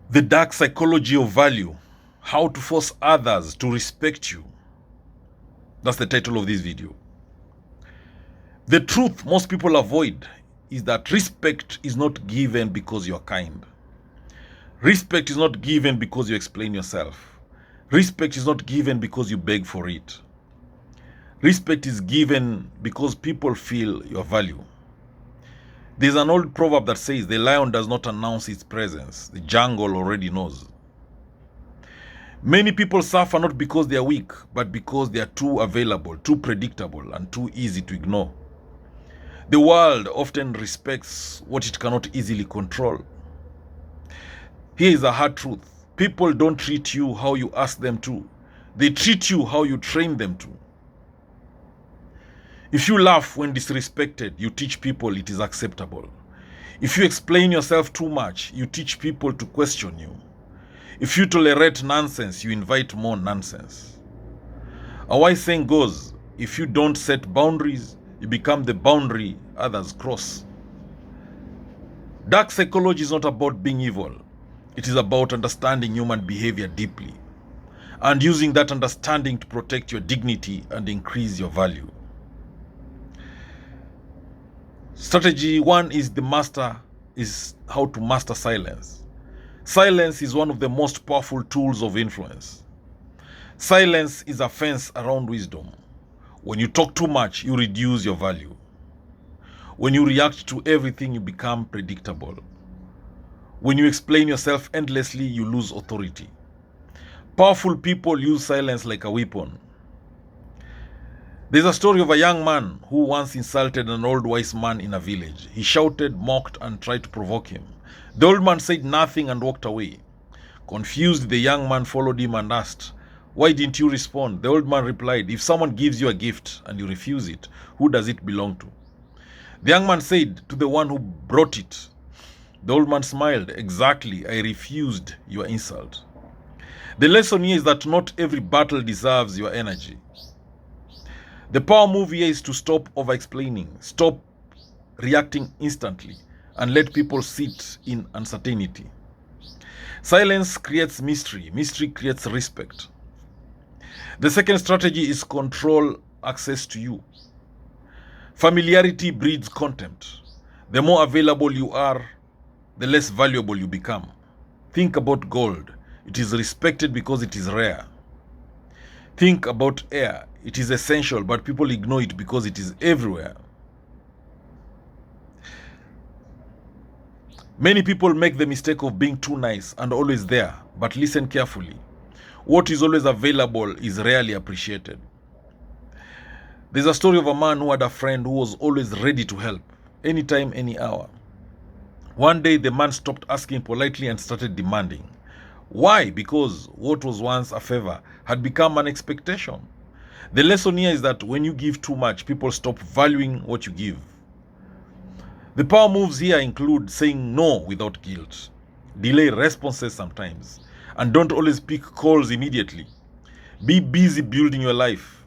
The dark psychology of value. How to force others to respect you. That's the title of this video. The truth most people avoid is that respect is not given because you're kind. Respect is not given because you explain yourself. Respect is not given because you beg for it. Respect is given because people feel your value. There's an old proverb that says the lion does not announce its presence. The jungle already knows. Many people suffer not because they are weak, but because they are too available, too predictable, and too easy to ignore. The world often respects what it cannot easily control. Here is a hard truth. People don't treat you how you ask them to. They treat you how you train them to. If you laugh when disrespected, you teach people it is acceptable. If you explain yourself too much, you teach people to question you. If you tolerate nonsense, you invite more nonsense. A wise saying goes, if you don't set boundaries, you become the boundary others cross. Dark psychology is not about being evil. It is about understanding human behavior deeply and using that understanding to protect your dignity and increase your value. Strategy 1 is how to master silence. Silence is one of the most powerful tools of influence. Silence is a fence around wisdom. When you talk too much, you reduce your value. When you react to everything, you become predictable. When you explain yourself endlessly, you lose authority. Powerful people use silence like a weapon. There's a story of a young man who once insulted an old wise man in a village. He shouted, mocked, and tried to provoke him. The old man said nothing and walked away. Confused, the young man followed him and asked, "Why didn't you respond?" The old man replied, "If someone gives you a gift and you refuse it, who does it belong to?" The young man said, "To the one who brought it." The old man smiled, "Exactly, I refused your insult." The lesson here is that not every battle deserves your energy. The power move here is to stop over-explaining, stop reacting instantly, and let people sit in uncertainty. Silence creates mystery. Mystery creates respect. The second strategy is control access to you. Familiarity breeds contempt. The more available you are, the less valuable you become. Think about gold. It is respected because it is rare. Think about air. It is essential, but people ignore it because it is everywhere. Many people make the mistake of being too nice and always there, but listen carefully. What is always available is rarely appreciated. There's a story of a man who had a friend who was always ready to help, anytime, any hour. One day, the man stopped asking politely and started demanding. Why? Because what was once a favor had become an expectation. The lesson here is that when you give too much, people stop valuing what you give. The power moves here include saying no without guilt, delay responses sometimes, and don't always pick calls immediately. Be busy building your life.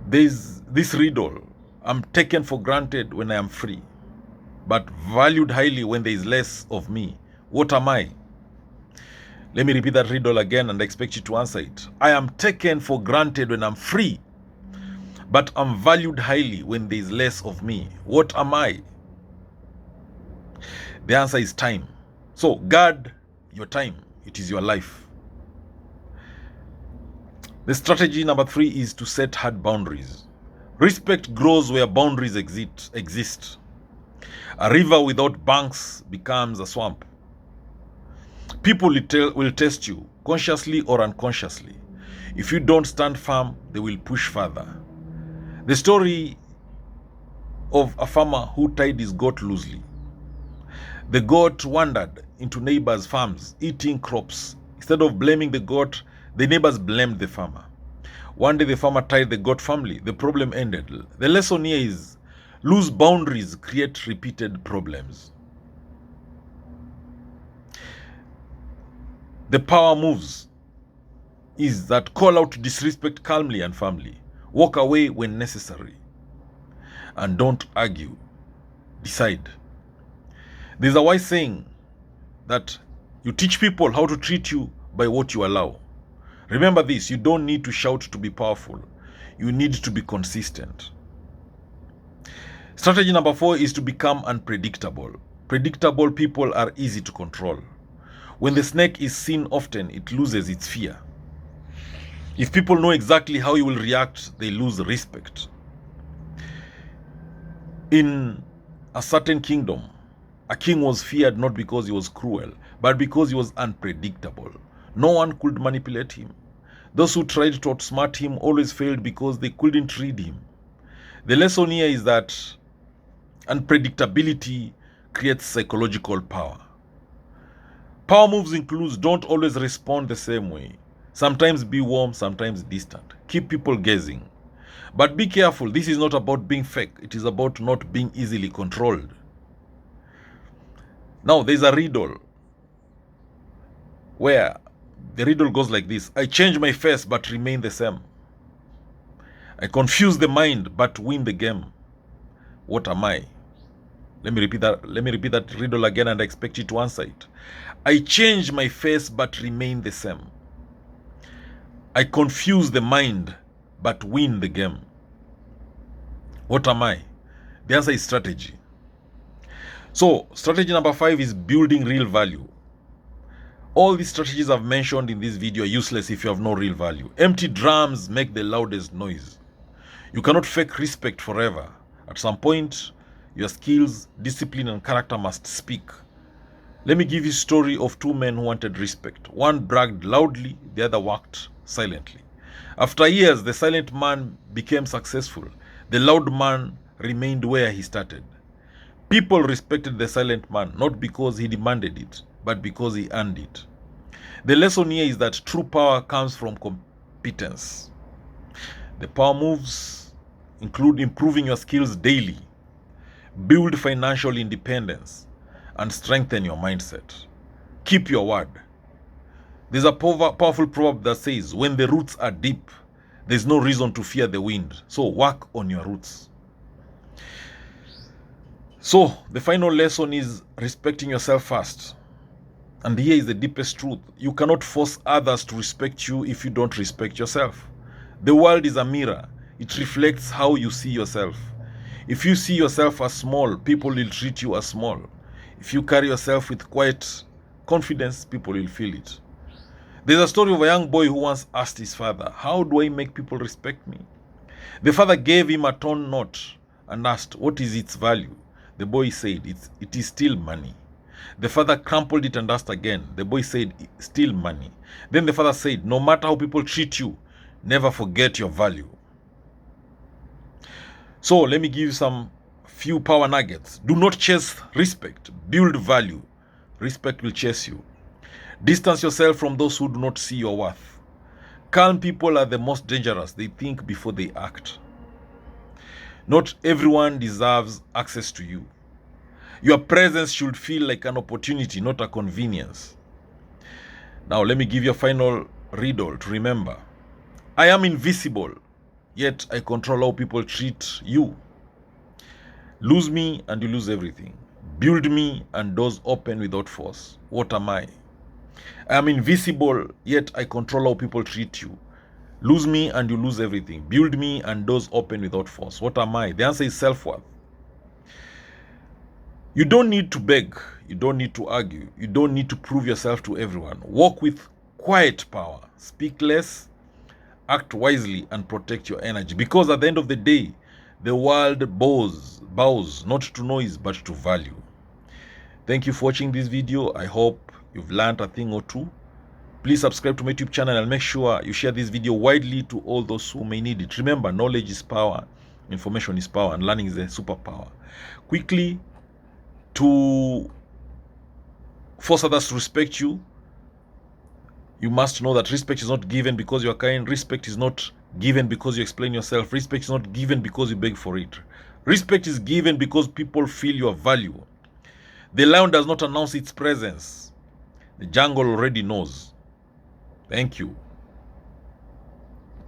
There's this riddle: I'm taken for granted when I am free, but valued highly when there is less of me. What am I? Let me repeat that riddle again and I expect you to answer it. I am taken for granted when I'm free, but I'm valued highly when there is less of me. What am I? The answer is time. So guard your time. It is your life. The strategy number 3 is to set hard boundaries. Respect grows where boundaries exist. A river without banks becomes a swamp. People will test you, consciously or unconsciously. If you don't stand firm, they will push further. The story of a farmer who tied his goat loosely. The goat wandered into neighbors' farms, eating crops. Instead of blaming the goat, the neighbors blamed the farmer. One day the farmer tied the goat firmly. The problem ended. The lesson here is loose boundaries create repeated problems. The power moves is that call out disrespect calmly and firmly. Walk away when necessary. And don't argue. Decide. There's a wise saying that You teach people how to treat you by what you allow. Remember this, you don't need to shout to be powerful. You need to be consistent. Strategy number 4 is to become unpredictable. Predictable people are easy to control. When the snake is seen often, it loses its fear. If people know exactly how you will react, they lose respect. In a certain kingdom, a king was feared not because he was cruel, but because he was unpredictable. No one could manipulate him. Those who tried to outsmart him always failed because they couldn't read him. The lesson here is that unpredictability creates psychological power. Power moves includes don't always respond the same way. Sometimes be warm, sometimes distant. Keep people guessing. But be careful, this is not about being fake. It is about not being easily controlled. Now, there's a riddle where the riddle goes like this. I change my face but remain the same. I confuse the mind but win the game. What am I? Let me repeat that riddle again, and I expect you to answer it. I change my face but remain the same. I confuse the mind but win the game. What am I? The answer is strategy. So, strategy number 5 is building real value. All these strategies I've mentioned in this video are useless if you have no real value. Empty drums make the loudest noise. You cannot fake respect forever. At some point, your skills, discipline, and character must speak. Let me give you a story of two men who wanted respect. One bragged loudly, the other worked silently. After years, the silent man became successful. The loud man remained where he started. People respected the silent man, not because he demanded it, but because he earned it. The lesson here is that true power comes from competence. The power moves include improving your skills daily, build financial independence, and strengthen your mindset. Keep your word. There's a powerful proverb that says, when the roots are deep, there's no reason to fear the wind. So work on your roots. So the final lesson is respecting yourself first. And here is the deepest truth. You cannot force others to respect you if you don't respect yourself. The world is a mirror. It reflects how you see yourself. If you see yourself as small, people will treat you as small. If you carry yourself with quiet confidence, people will feel it. There's a story of a young boy who once asked his father, how do I make people respect me? The father gave him a torn note and asked, what is its value? The boy said, it is still money. The father crumpled it and asked again. The boy said, still money. Then the father said, no matter how people treat you, never forget your value. So let me give you some few power nuggets. Do not chase respect. Build value. Respect will chase you. Distance yourself from those who do not see your worth. Calm people are the most dangerous. They think before they act. Not everyone deserves access to you. Your presence should feel like an opportunity, not a convenience. Now, let me give you a final riddle to remember. I am invisible, yet I control how people treat you. Lose me and you lose everything. Build me and doors open without force. What am I? I am invisible, yet I control how people treat you. Lose me and you lose everything. Build me and doors open without force. What am I? The answer is self-worth. You don't need to beg. You don't need to argue. You don't need to prove yourself to everyone. Walk with quiet power. Speak less, act wisely, and protect your energy. Because at the end of the day, the world bows not to noise, but to value. Thank you for watching this video. I hope you've learned a thing or two. Please subscribe to my YouTube channel and make sure you share this video widely to all those who may need it. Remember, knowledge is power, information is power, and learning is a superpower. Quickly, to force others to respect you, you must know that respect is not given because you are kind. Respect is not given because you explain yourself. Respect is not given because you beg for it. Respect is given because people feel your value. The lion does not announce its presence. The jungle already knows. Thank you.